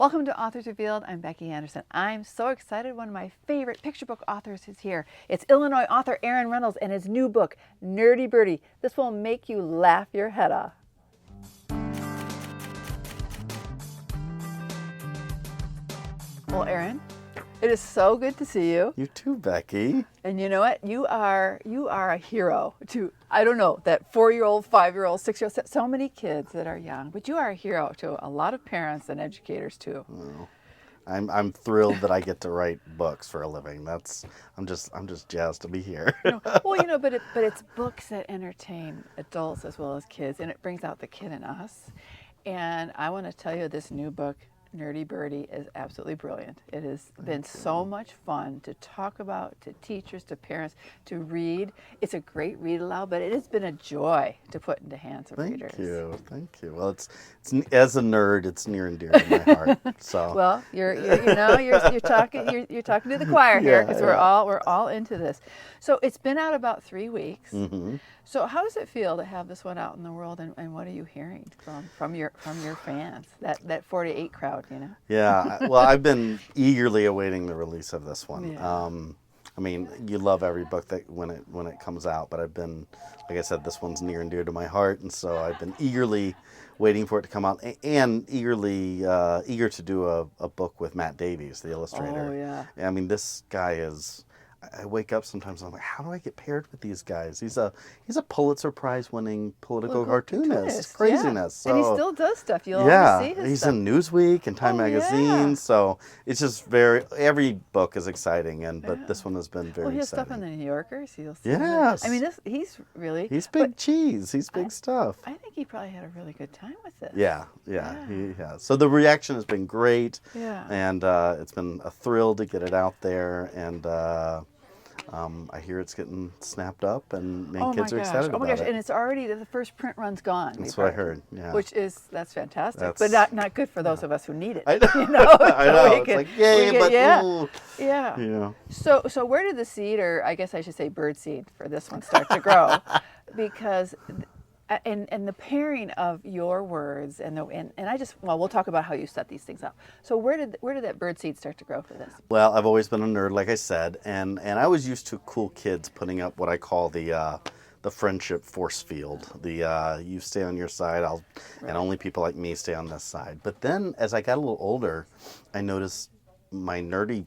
Welcome to Authors Revealed. I'm Becky Anderson. I'm so excited. One of my favorite picture book authors is here. It's Illinois author Aaron Reynolds and his new book, Nerdy Birdie. This will make you laugh your head off. Well, Aaron, it is so good to see you. You too, Becky. And you know what? You are a hero to, I don't know, that 4-year-old, 5-year-old, 6-year-old, so many kids that are young. But you are a hero to a lot of parents and educators too. Well, I'm thrilled that I get to write books for a living. I'm just jazzed to be here. But it's books that entertain adults as well as kids, and it brings out the kid in us. And I want to tell you, this new book, Nerdy Birdie, is absolutely brilliant. It has been so much fun to talk about, to teachers, to parents, to read. It's a great read aloud, but it has been a joy to put into hands of readers. Thank you. Well, it's as a nerd, it's near and dear to my heart. So well, you're talking to the choir here, because we're all into this. So it's been out about 3 weeks. Mm-hmm. So how does it feel to have this one out in the world, and what are you hearing from your fans, that 4 to 8 crowd, you know? Yeah, well, I've been eagerly awaiting the release of this one. Yeah. I mean, you love every book that when it comes out, but I've been, like I said, this one's near and dear to my heart, and so I've been eagerly waiting for it to come out, and eager to do a book with Matt Davies, the illustrator. Oh yeah. I mean, this guy is. I wake up sometimes and I'm like, how do I get paired with these guys? He's a Pulitzer Prize winning political cartoonist. It's craziness. Yeah. And he So, still does stuff. You'll always see his he's stuff. in Newsweek and Time magazine. Yeah. So it's just every book is exciting, but this one has been very Well, he has exciting. stuff in the New Yorker, so you'll see. Yes. I mean, he's big cheese. He's big stuff. I think he probably had a really good time with this. Yeah, he has. So the reaction has been great. Yeah. And it's been a thrill to get it out there, and I hear it's getting snapped up, and kids are excited about it. Oh my gosh! And it's already, the first print run's gone. That's what I heard. Yeah. That's fantastic, but not good for those of us who need it. I know. You know? I know. It's like yay, but ooh. Yeah. Yeah. So where did the seed, or I guess I should say bird seed, for this one start to grow? Because and the pairing of your words and we'll talk about how you set these things up. So where did that bird seed start to grow for this? Well, I've always been a nerd, like I said, and I was used to cool kids putting up what I call the friendship force field. You stay on your side, and only people like me stay on this side. But then, as I got a little older, I noticed my nerdy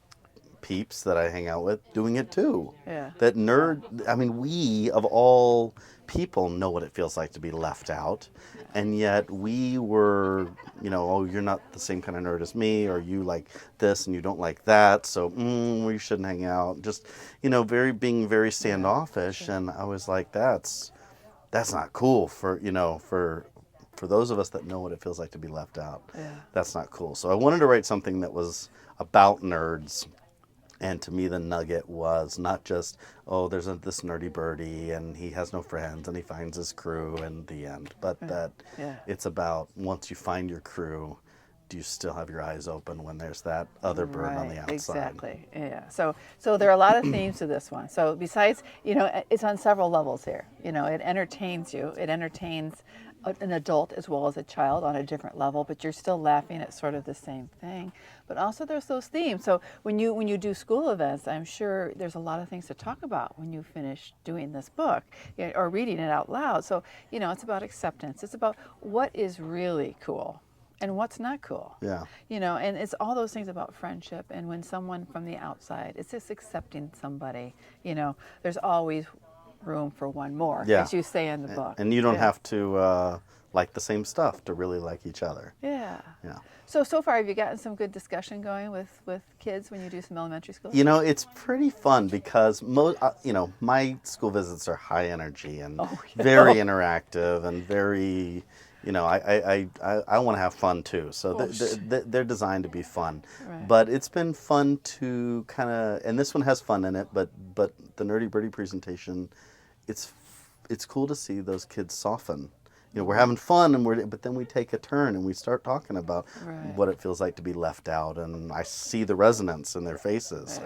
peeps that I hang out with doing it too. Yeah. We of all people know what it feels like to be left out, and yet we were, you're not the same kind of nerd as me, or you like this and you don't like that, so we shouldn't hang out. Just, being very standoffish, and I was like, that's not cool for those of us that know what it feels like to be left out. Yeah. That's not cool. So I wanted to write something that was about nerds. And to me, the nugget was not just, there's this nerdy birdie and he has no friends and he finds his crew and the end, but that it's about, once you find your crew, do you still have your eyes open when there's that other bird on the outside? Exactly. Yeah. So there are a lot of themes to this one. So besides, it's on several levels here. It entertains you. It entertains an adult as well as a child on a different level, but you're still laughing at sort of the same thing. But also there's those themes. So when you do school events, I'm sure there's a lot of things to talk about when you finish doing this book, or reading it out loud. So, it's about acceptance. It's about what is really cool and what's not cool. Yeah. And it's all those things about friendship. And when someone from the outside, it's just accepting somebody, there's always room for one more, as you say in the book. And you don't have to like the same stuff to really like each other. Yeah. Yeah. So far, have you gotten some good discussion going with kids when you do some elementary school? It's pretty fun because my school visits are high energy and very interactive and very, I want to have fun too. So they're designed to be fun. Right. But it's been fun to kind of, and this one has fun in it, but the Nerdy Birdie presentation, it's cool to see those kids soften. We're having fun, but then we take a turn and we start talking about what it feels like to be left out, and I see the resonance in their faces,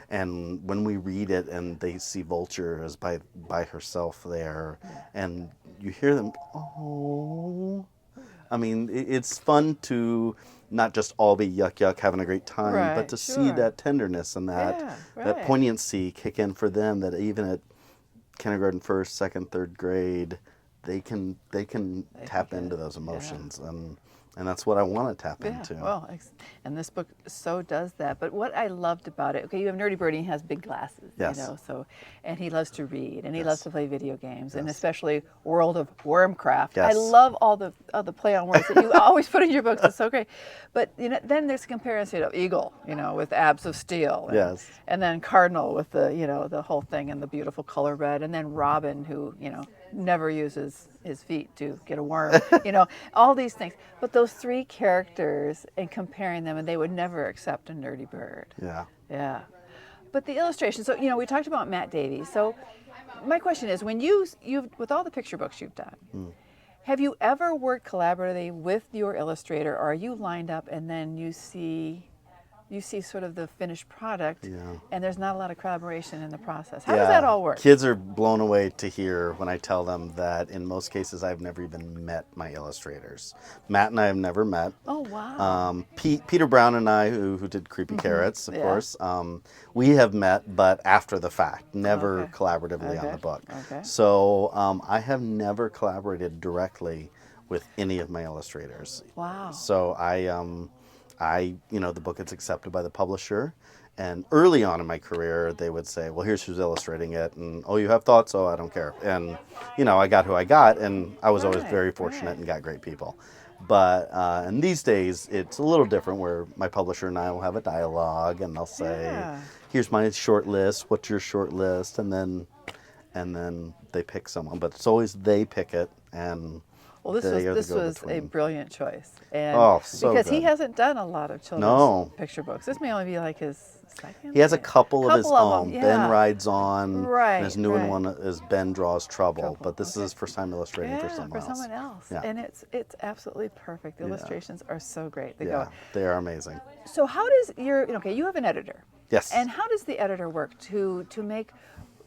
and when we read it and they see Vulture as by herself there, and you hear them, oh, I mean, it's fun to not just all be yuck yuck having a great time, but Right, to see sure. that tenderness and that Yeah, that right. poignancy kick in for them, that even at kindergarten, first, second, third grade, they can They tap can get into it. those Yeah. emotions, and that's what I want to tap Yeah, into. well, and this book so does that. But what I loved about it, okay, you have Nerdy Birdie, he has big glasses, Yes. so, and he loves to read, and he loves Yes. to play video games, and Yes. especially World of Wormcraft. I Yes. love all the play on words that you always put in your books. It's so great. But then there's a comparison of Eagle, with abs of steel, Yes. and then Cardinal with the the whole thing and the beautiful color red, and then Robin, who never uses his feet to get a worm, all these things. But those three characters and comparing them, and they would never accept a nerdy bird. Yeah. Yeah. But the illustration, so, we talked about Matt Davies. So my question is, when you've with all the picture books you've done, have you ever worked collaboratively with your illustrator, or are you lined up and then you see sort of the finished product, Yeah. and there's not a lot of collaboration in the process? How does that all work? Kids are blown away to hear when I tell them that in most cases I've never even met my illustrators. Matt and I have never met. Oh, wow. Peter Brown and I, who did Creepy Carrots, of Yeah. course, we have met, but after the fact, never Okay. collaboratively on Okay. the book. Okay. So I have never collaborated directly with any of my illustrators. Wow. So the book gets accepted by the publisher, and early on in my career, they would say, well, here's who's illustrating it, and, oh, you have thoughts? Oh, I don't care. And, I got who I got, and I was always Right, very fortunate right. and got great people. But, and these days, it's a little different, where my publisher and I will have a dialogue, and they'll say, Yeah. here's my short list, what's your short list? And then they pick someone, but it's always they pick it, and Well, this they are the was a go-between. brilliant choice, and Oh, so because he good. hasn't done a lot of children's No. picture books. This may only be like his second. He has a couple of his own. them, Ben yeah. Rides On, Right, and his new right. one is Ben Draws Trouble. Trouble, But this is okay. his first time illustrating for Yeah, someone else. someone else, Yeah. and it's absolutely perfect. The Yeah. illustrations are so great. They Yeah, go. they are amazing. So how does you have an editor? Yes. And how does the editor work to make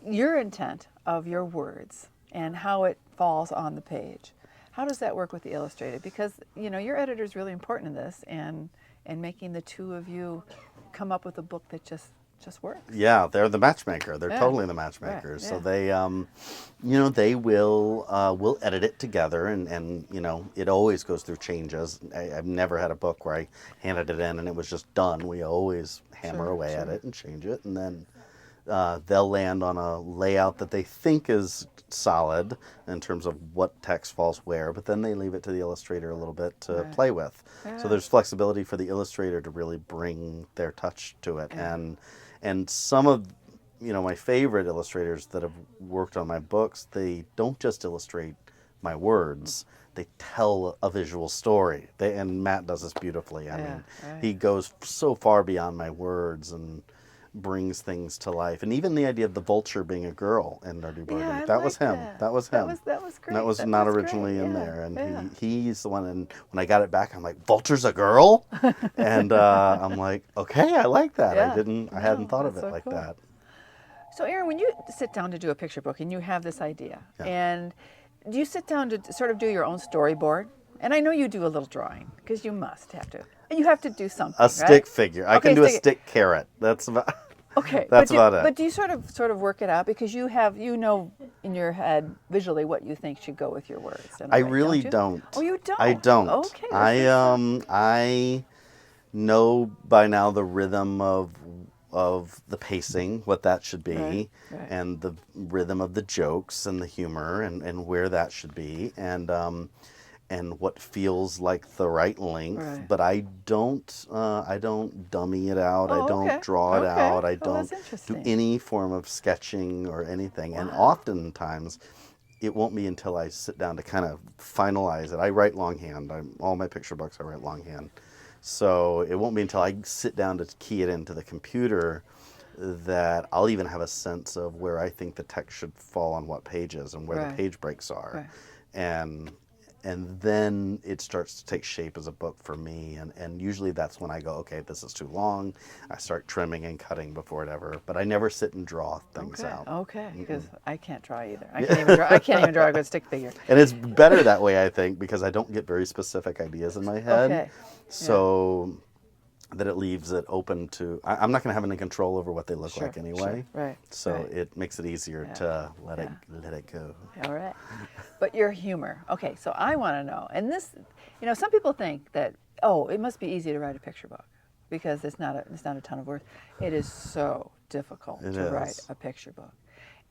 your intent of your words and how it falls on the page? How does that work with the illustrator? Because your editor is really important in this, and making the two of you come up with a book that just works. Yeah, they're the matchmaker. They're Yeah. totally the matchmakers. Right, So yeah. they will edit it together, and it always goes through changes. I've never had a book where I handed it in and it was just done. We always hammer Sure, away at sure. it and change it, and then they'll land on a layout that they think is solid in terms of what text falls where, but then they leave it to the illustrator a little bit to Right. play with. Yeah. So there's flexibility for the illustrator to really bring their touch to it. Yeah. And some of my favorite illustrators that have worked on my books, they don't just illustrate my words. They tell a visual story. And Matt does this beautifully. I Yeah, mean, right. he goes so far beyond my words and brings things to life. And even the idea of the vulture being a girl in Nerdy Birdie, Yeah, I that was like him. that. That was him. That was great. That was That not was originally great. in Yeah, there. And yeah. he's the one. And when I got it back, I'm like, vulture's a girl? And I'm like, okay, I like that. Yeah. I hadn't No, thought of that's it so like cool. that. So, Aaron, when you sit down to do a picture book and you have this idea, Yeah. and do you sit down to sort of do your own storyboard? And I know you do a little drawing because you must have to. And you have to do something. A stick figure. I Okay, can do a stick- stick carrot. That's about. Okay, That's about it. But do you sort of work it out because you know in your head visually what you think should go with your words? Am I right, really you? don't. Oh, you don't. I don't. Okay. this is- I know by now the rhythm of the pacing, what that should be, Right, right. and the rhythm of the jokes and the humor and where that should be, and what feels like the right length. Right. But I don't dummy it out. Oh, I don't okay. draw it Okay. out. I Oh, don't that's do interesting. any form of sketching or anything. And Wow. oftentimes it won't be until I sit down to kind of finalize it. I write longhand. All my picture books I write longhand. So it won't be until I sit down to key it into the computer that I'll even have a sense of where I think the text should fall on what pages and where Right. the page breaks are. Right. And and then it starts to take shape as a book for me, and usually that's when I go, okay, this is too long. I start trimming and cutting before it ever, but I never sit and draw things Okay. out. Okay. Because I can't draw either. I can't even draw. I can't even draw a good stick figure. And it's better that way, I think, because I don't get very specific ideas in my head. Okay. So that it leaves it open to, I'm not going to have any control over what they look like anyway. Sure. Right. So right. it makes it easier Yeah. to let Yeah. it go. All right. But your humor. Okay, so I want to know, and this, some people think that, oh, it must be easy to write a picture book because it's not a ton of work. It is so difficult to write a picture book.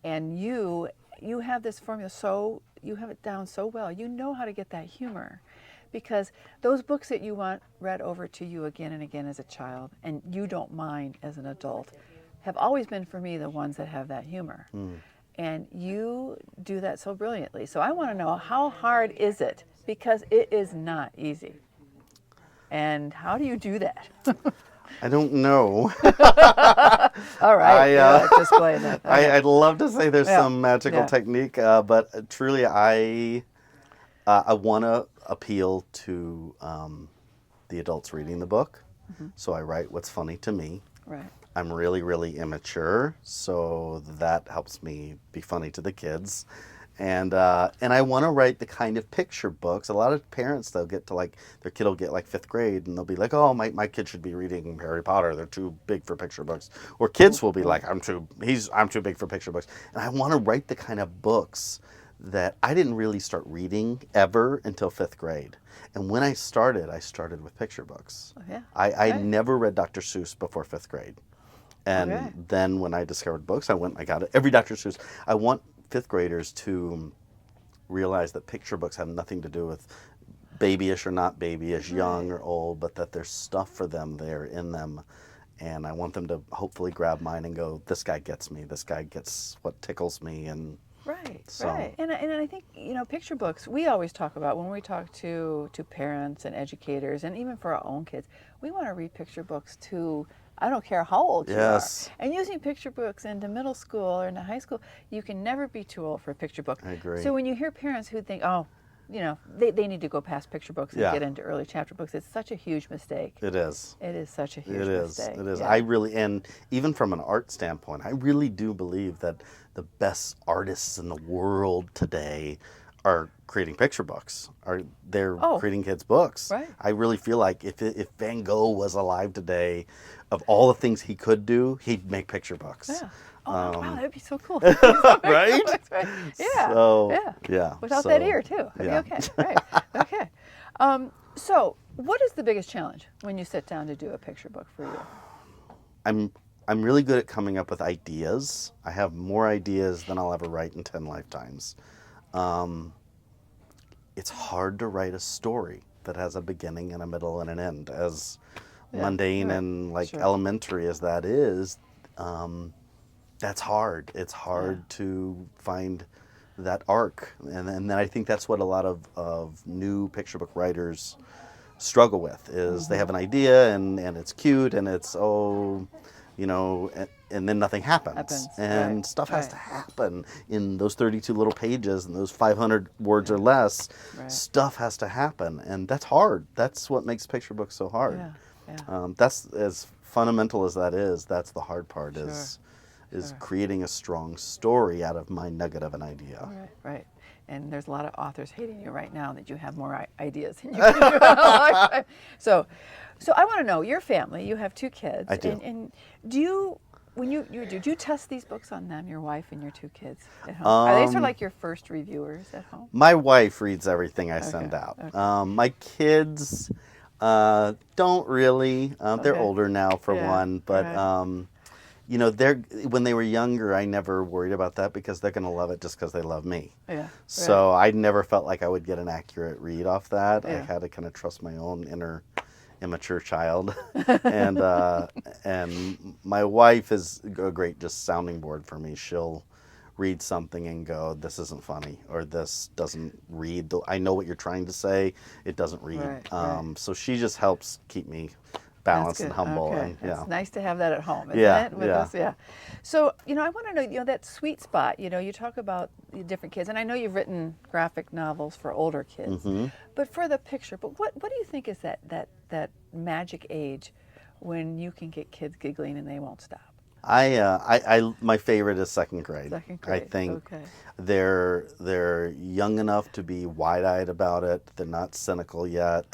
And you have this formula, so you have it down so well. You know how to get that humor. Because those books that you want read over to you again and again as a child, and you don't mind as an adult, have always been for me the ones that have that humor. And you do that so brilliantly. So I want to know, how hard is it? Because it is not easy. And how do you do that? I don't know. All right, display that. Okay. I'd love to say there's some magical Yeah. technique, but truly I want to appeal to the adults reading the book. So I write what's funny to me. Right. I'm really, really immature, so that helps me be funny to the kids. And I want to write the kind of picture books. A lot of parents, they'll get to their kid will get fifth grade, and they'll be like, oh, my kid should be reading Harry Potter. They're too big for picture books. Or kids will be like, I'm too big for picture books. And I want to write the kind of books that I didn't really start reading ever until fifth grade. And when I started with picture books. Oh, yeah. I Okay. never read Dr. Seuss before fifth grade. And Okay. then when I discovered books, I got it. Every Dr. Seuss. I want fifth graders to realize that picture books have nothing to do with babyish or not babyish, young or old, but that there's stuff for them there in them. And I want them to hopefully grab mine and go, this guy gets me. This guy gets what tickles me. And Right, So- right. And I think, picture books, we always talk about when we talk to parents and educators, and even for our own kids, we want to read picture books to, I don't care how old you Yes. are. And using picture books into middle school or into high school, you can never be too old for a picture book. I agree. So when you hear parents who think, oh, they need to go past picture books and Yeah. get into early chapter books, it's such a huge mistake. it is. It is such a huge It is. mistake. It is. Yeah. I really, and even from an art standpoint, I really do believe that the best artists in the world today are creating picture books. They're Oh, creating kids' books. right. I really feel like if Van Gogh was alive today, of all the things he could do, he'd make picture books. Yeah. Oh, wow, that'd be so cool. Right? Right. Yeah. So, yeah. yeah. Without so, that ear, too. That'd yeah. be okay. Right. Okay. So, what is the biggest challenge when you sit down to do a picture book for you? I'm really good at coming up with ideas. I have more ideas than I'll ever write in 10 lifetimes. It's hard to write a story that has a beginning and a middle and an end. As mundane right. and Sure. elementary as that is, that's hard. It's hard to find that arc. And then I think that's what a lot of new picture book writers struggle with is they have an idea and it's cute and it's and then nothing happens. And Right, stuff has right. to happen in those 32 little pages and those 500 words or less. Right. Stuff has to happen, and that's hard. That's what makes picture books so hard. Yeah. That's as fundamental as that is. That's the hard part is Sure. creating a strong story out of my nugget of an idea. Right. Right. And there's a lot of authors hating you right now that you have more ideas than you can do in a lifetime. So I want to know your family. You have 2 kids. I do. And do you, when you do you test these books on them, your wife and your 2 kids at home? Are they sort of like your first reviewers at home? My wife reads everything I send Okay, out. okay. My kids don't really. They're Okay. older now for Yeah, one, but right. they're when they were younger, I never worried about that because they're going to love it just because they love me. Yeah. So I never felt like I would get an accurate read off that. I Yeah. had to kind of trust my own inner immature child, and my wife is a great just sounding board for me. She'll read something and go, "This isn't funny," or "This doesn't read. I know what you're trying to say. It doesn't read." Right, right. So she just helps keep me balanced good. and humble. Okay. And yeah. It's nice to have that at home, isn't Yeah, it? With yeah. us, yeah. So, I want to know, that sweet spot. You talk about the different kids, and I know you've written graphic novels for older kids, but for the picture. But what do you think is that magic age when you can get kids giggling and they won't stop? My favorite is second grade. Second I grade. think Okay. they're young enough to be wide-eyed about it. They're not cynical yet.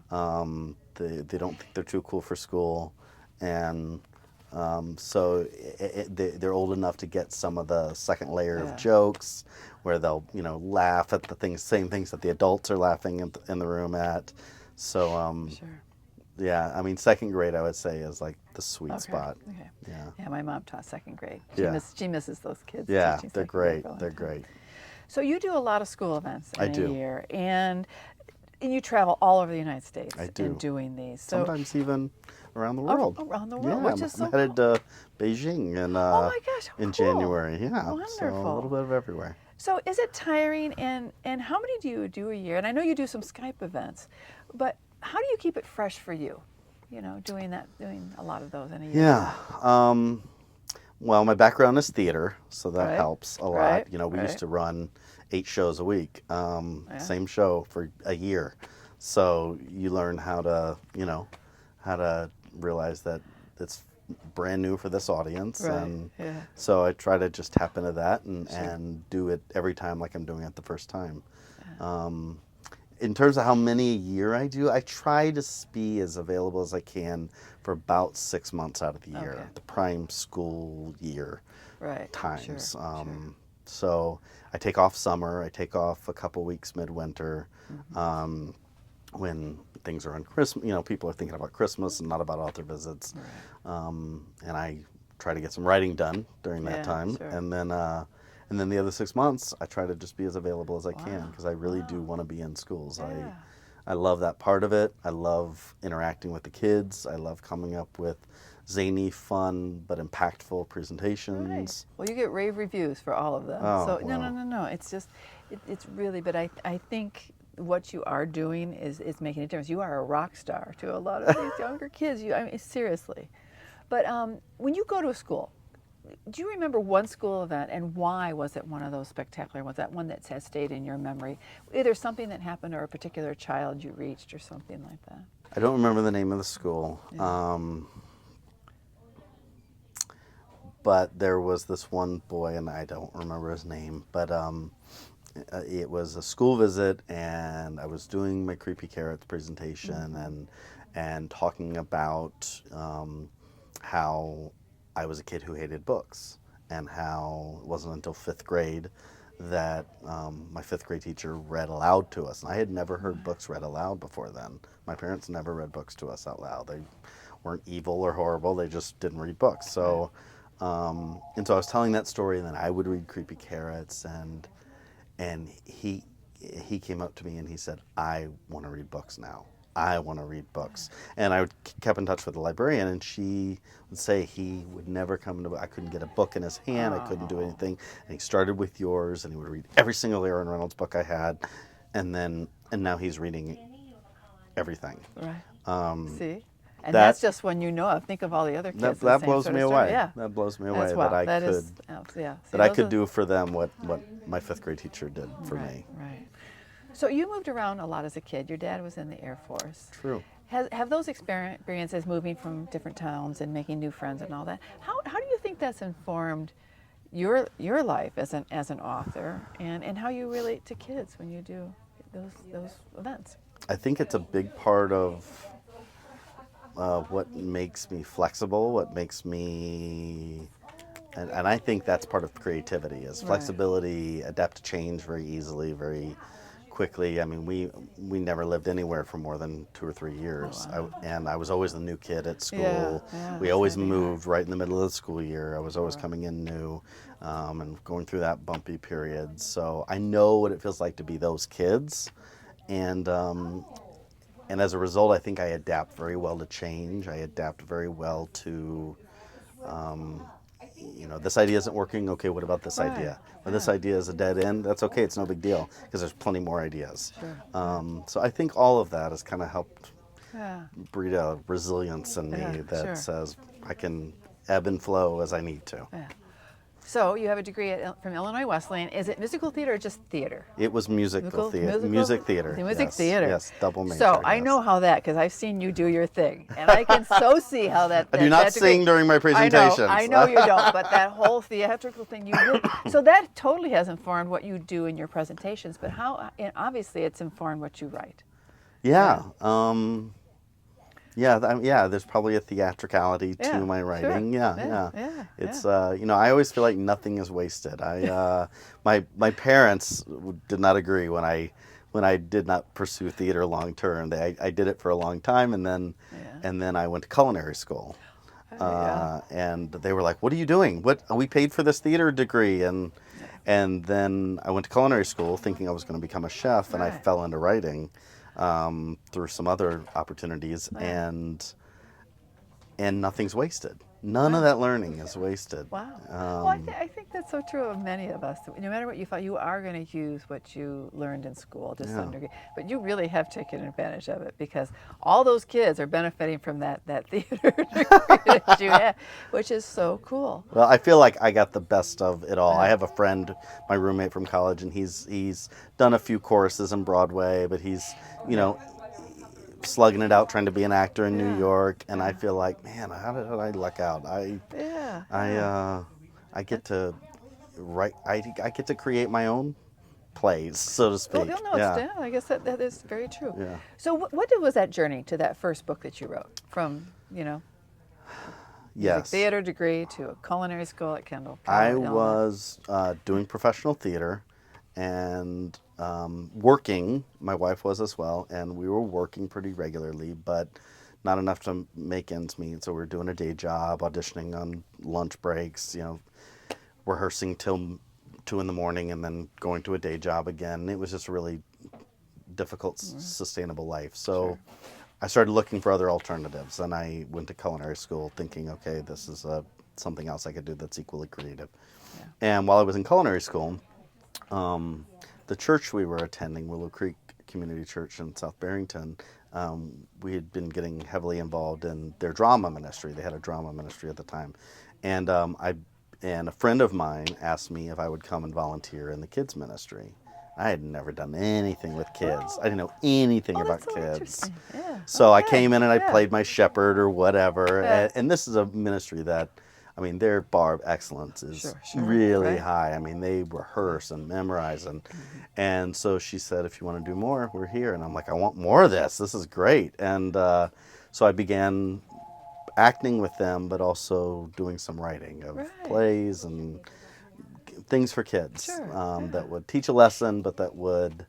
They don't think they're too cool for school, and so they're old enough to get some of the second layer of jokes, where they'll laugh at the same things that the adults are laughing in the room at. So Sure. yeah, I mean, second grade I would say is like the sweet Okay. spot. Okay. Yeah. Yeah, my mom taught second grade. Yeah. She misses those kids. Yeah, teaching they're second grade great. for a long They're time. great. So you do a lot of school events in I a do. year, and you travel all all over the United States I do. in doing these. So Sometimes even around the world. around the world, Yeah, which is I'm so headed to Beijing Oh my gosh, how in cool. January. Yeah, so a Wonderful. little bit of everywhere. So is it tiring, and how many do you do a year? And I know you do some Skype events, but how do you keep it fresh for you? Doing a lot of those in a year. Yeah. Well, my background is theater, so that Right. helps a lot. Right. We Right. used to run 8 shows a week, same show for a year. So you learn how to realize that it's brand new for this audience. Right. And Yeah. so I try to just tap into that and do it every time like I'm doing it the first time. In terms of how many a year I do, I try to be as available as I can for about 6 months out of the year, Okay. the prime school year Right. times. Sure. So I take off summer, I take off a couple weeks midwinter, when things are on Christmas. People are thinking about Christmas and not about author visits, and I try to get some writing done during that Yeah, time, sure. and then the other 6 months I try to just be as available as I can, because I really do want to be in schools. Yeah. I love that part of it. I love interacting with the kids. I love coming up with zany, fun, but impactful presentations. Right. Well, you get rave reviews for all of them. Oh, So wow. no. It's just, it's really. But I think what you are doing is making a difference. You are a rock star to a lot of these younger kids. I mean, seriously. But when you go to a school, do you remember one school event, and why was it one of those spectacular ones? That one that has stayed in your memory? Either something that happened or a particular child you reached or something like that. I don't remember the name of the school. But there was this one boy, and I don't remember his name, but it was a school visit, and I was doing my Creepy Carrots presentation and talking about how I was a kid who hated books, and how it wasn't until 5th grade that my 5th grade teacher read aloud to us. And I had never heard books read aloud before then. My parents never read books to us out loud. They weren't evil or horrible, they just didn't read books. So and so I was telling that story, and then I would read Creepy Carrots, and he came up to me and he said, "I want to read books now. I want to read books." And I kept in touch with the librarian, and she would say he would never come to. I couldn't get a book in his hand. I couldn't do anything. And he started with yours, and he would read every single Aaron Reynolds book I had, and now he's reading everything. Right. See? And that- that's just when think of all the other kids. That, with the that same blows sort me of story. away. Yeah. That blows me away That's that wow. I That could is, yeah. See, that I those could are- do for them what my 5th grade teacher did for right, me. Right. So you moved around a lot as a kid. Your dad was in the Air Force. True. Have those experiences moving from different towns and making new friends and all that, how do you think that's informed your life as an author, and how you relate to kids when you do those events? I think it's a big part of what makes me flexible, what makes me, and I think that's part of creativity, is Right. flexibility, adapt to change very easily, very quickly. I mean, we never lived anywhere for more than 2 or 3 years. Oh, wow. And I was always the new kid at school. Yeah, We that's always gotta be moved right in the middle of the school year. I was always coming in new, and going through that bumpy period. So I know what it feels like to be those kids. And as a result, I think I adapt very well to change. I adapt very well to, this idea isn't working. Okay, what about this Right. idea? Well, this idea is a dead end. That's okay. It's no big deal, because there's plenty more ideas. Sure. So I think all of that has kind of helped Yeah. breed a resilience in me Yeah, that sure. says I can ebb and flow as I need to. Yeah. So you have a degree from Illinois Wesleyan. Is it musical theater or just theater? It was musical theater. Music theater. The music Yes, theater. yes, double major. So I yes. know how that, because I've seen you do your thing, and I can so see how that. I do not that degree- sing during my presentations. I know you don't, but that whole theatrical thing you did. So that totally has informed what you do in your presentations. But how? And obviously, it's informed what you write. Yeah. Yeah, there's probably a theatricality Yeah, to my sure. writing. Yeah. Yeah. It's I always feel like nothing is wasted. My parents did not agree when I did not pursue theater long term. I did it for a long time, and then I went to culinary school. And they were like, "What are you doing? What, we paid for this theater degree?" And then I went to culinary school thinking I was going to become a chef, and I Right. fell into writing through some other opportunities, and nothing's wasted. None of that learning is wasted. Wow. Well, I think that's so true of many of us. No matter what you thought, you are going to use what you learned in school to some degree. But you really have taken advantage of it, because all those kids are benefiting from that theater degree that you had, which is so cool. Well, I feel like I got the best of it all. I have a friend, my roommate from college, and he's done a few courses in Broadway, but he's, slugging it out trying to be an actor in New York, and I feel like, man, how did I luck out? I get to write. I get to create my own plays, so to speak. Well, no, yeah. I guess that is very true. Yeah. So what was that journey to that first book that you wrote, from music Yes. theater degree to a culinary school at Kendall? I Illinois? was doing professional theater and working. My wife was as well, and we were working pretty regularly, but not enough to make ends meet. So we were doing a day job, auditioning on lunch breaks, rehearsing till 2 in the morning, and then going to a day job again. It was just a really difficult, sustainable life. So I started looking for other alternatives, and I went to culinary school thinking, okay, this is something else I could do that's equally creative. Yeah. And while I was in culinary school, the church we were attending, Willow Creek Community Church in South Barrington, we had been getting heavily involved in their drama ministry. They had a drama ministry at the time. And a friend of mine asked me if I would come and volunteer in the kids ministry. I had never done anything with kids. I didn't know anything about that's so kids. interesting. Yeah. So I Okay. came in and I Yeah. played my shepherd or whatever. Yeah. And this is a ministry that, their bar of excellence is Sure, really right. high. They rehearse and memorize. And so she said, if you want to do more, we're here. And I'm like, I want more of this. This is great. And so I began acting with them, but also doing some writing of Right. plays and things for kids Sure, that would teach a lesson, but that would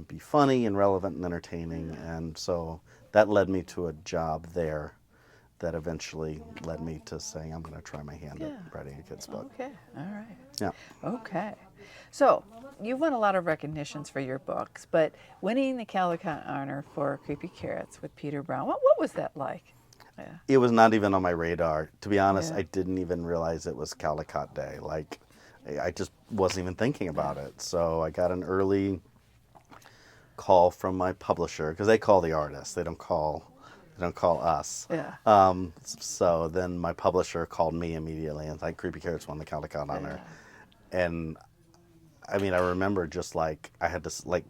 be funny and relevant and entertaining. And so that led me to a job there that eventually led me to saying, I'm going to try my hand at writing a kid's book. Okay. All right. Yeah. Okay. So you've won a lot of recognitions for your books, but winning the Caldecott honor for Creepy Carrots with Peter Brown, what was that like? Yeah. It was not even on my radar. To be honest, Yeah. I didn't even realize it was Caldecott Day. I just wasn't even thinking about it. So I got an early call from my publisher, because they call the artist. They don't call us. Yeah. So then my publisher called me immediately and like, Creepy Carrots won the Caldecott honor. And I remember just I had to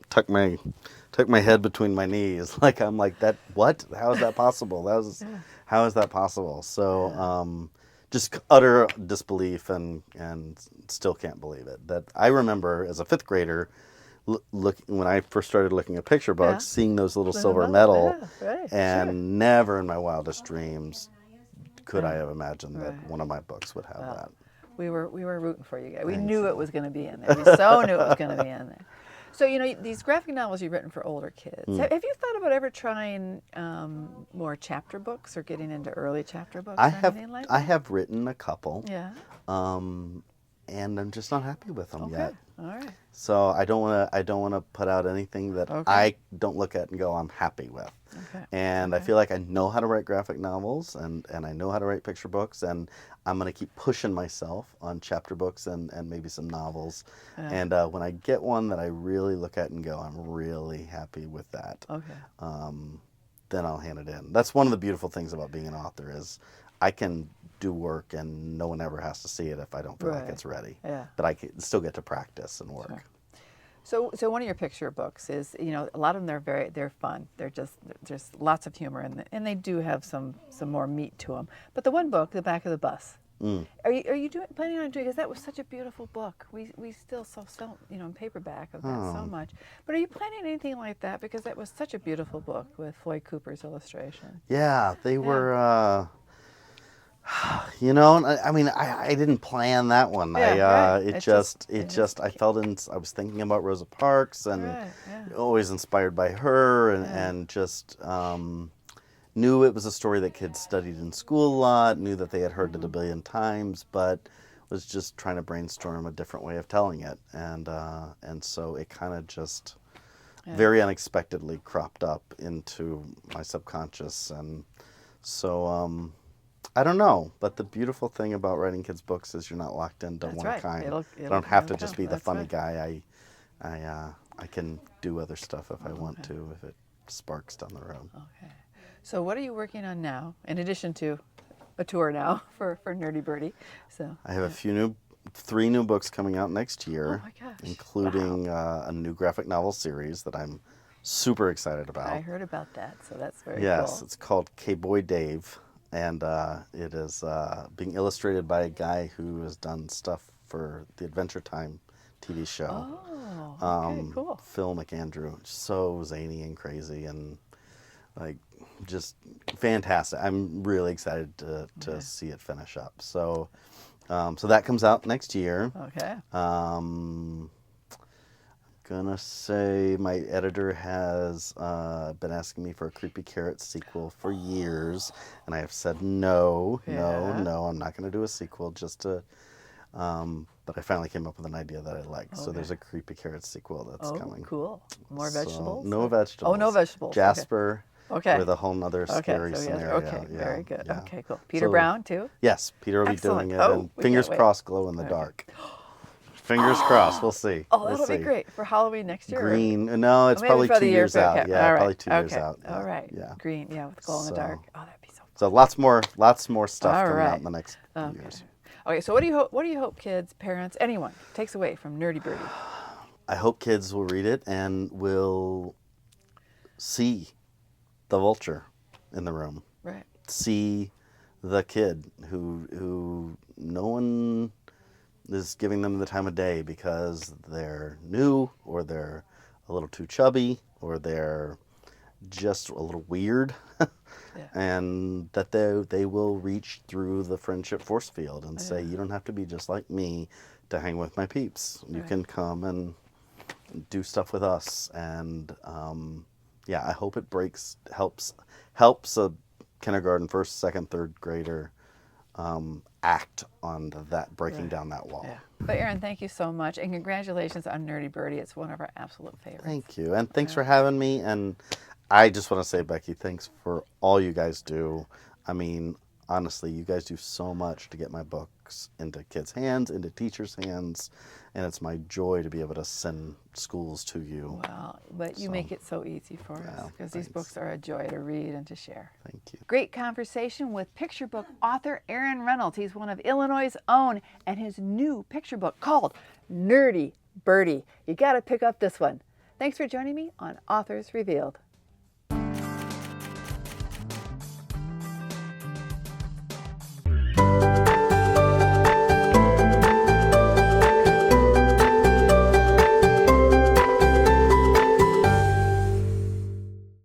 tuck my head between my knees. I'm like, that, what? How is that possible? How is that possible? So just utter disbelief and still can't believe it. That I remember as a fifth grader, when I first started looking at picture books, seeing those little silver medal, and never in my wildest dreams could I have imagined that one of my books would have that. We were rooting for you guys. We Thanks. knew it was going to be in there. We so knew it was going to be in there. So, these graphic novels you've written for older kids, have you thought about ever trying more chapter books or getting into early chapter books? I or have anything like I that? have written a couple, Yeah. and I'm just not happy with them yet. All right. So I don't want to put out anything that Okay. I don't look at and go, I'm happy with. Okay. And I feel like I know how to write graphic novels, and I know how to write picture books, and I'm going to keep pushing myself on chapter books and maybe some novels. Yeah. And when I get one that I really look at and go, I'm really happy with that, Okay. then I'll hand it in. That's one of the beautiful things about being an author is I can do work and no one ever has to see it if I don't feel like Right. it's ready. Yeah. But I can still get to practice and work. Sure. So one of your picture books is, you know, a lot of them they're fun. There's lots of humor in them, and they do have some more meat to them. But the one book, The Back of the Bus, are you planning on doing? Because that was such a beautiful book. We still sell you know in paperback of that so much. But are you planning anything like that? Because that was such a beautiful book with Floyd Cooper's illustration. Yeah, they were. You know, I mean, I didn't plan that one. Yeah, right. I felt I was thinking about Rosa Parks and Right, yeah. always inspired by her, and just knew it was a story that kids studied in school a lot, knew that they had heard it a billion times, but was just trying to brainstorm a different way of telling it, and so it kind of just very unexpectedly cropped up into my subconscious, and so. I don't know, but the beautiful thing about writing kids' books is you're not locked into That's one right. kind. It'll I don't have to come. just be the That's funny right. guy. I can do other stuff if I want to, if it sparks down the road. Okay. So what are you working on now, in addition to a tour now for Nerdy Birdie? So I have three new books coming out next year, Oh my gosh. including a new graphic novel series that I'm super excited about. I heard about that, so that's very Yes, cool. it's called K-Boy Dave, and it is being illustrated by a guy who has done stuff for the Adventure Time TV show. Oh, okay, cool. Phil McAndrew, so zany and crazy and like just fantastic. I'm really excited to see it finish up. So so that comes out next year. Okay. Gonna say my editor has been asking me for a Creepy Carrot sequel for years, and I have said no, Yeah. no, I'm not gonna do a sequel. But I finally came up with an idea that I like. So there's a Creepy Carrot sequel that's coming. Cool. More So, vegetables? no vegetables. Oh, no vegetables. Okay. Jasper. Okay. With a whole nother scary so scenario. okay, Yeah, very good. yeah. Okay, cool. Peter So- Brown too? Yes, Peter will be Excellent. doing it. Oh, And we fingers can't wait. crossed, glow in the dark. Fingers crossed. We'll see. Oh, We'll that'll be see. great for Halloween next year. or- Green. No, it's maybe probably for the 2 year years for- out. okay, Yeah, all right, probably 2 years okay, out. All right. Yeah. Green, yeah, with glow in the So- dark. Oh, that'd be so fun. So lots more stuff All coming right. out in the next Okay. years. Okay, so what do you hope kids, parents, anyone takes away from Nerdy Birdie? I hope kids will read it and will see the vulture in the room. Right. See the kid who no one is giving them the time of day because they're new or they're a little too chubby or they're just a little weird. Yeah. And that they will reach through the friendship force field and say, you don't have to be just like me to hang with my peeps. You can come and do stuff with us. And yeah, I hope it helps a kindergarten, first, second, third grader act on that, breaking down that wall. Yeah. But Aaron, thank you so much, and congratulations on Nerdy Birdie. It's one of our absolute favorites. Thank you. And thanks for having me. And I just want to say, Becky, thanks for all you guys do. I mean, honestly, you guys do so much to get my books into kids' hands, into teachers' hands, and it's my joy to be able to send schools to you. Wow, but you make it so easy for us because these thanks. books are a joy to read and to share. Thank you. Great conversation with picture book author Aaron Reynolds. He's one of Illinois' own, and his new picture book called Nerdy Birdie. You got to pick up this one. Thanks for joining me on Authors Revealed.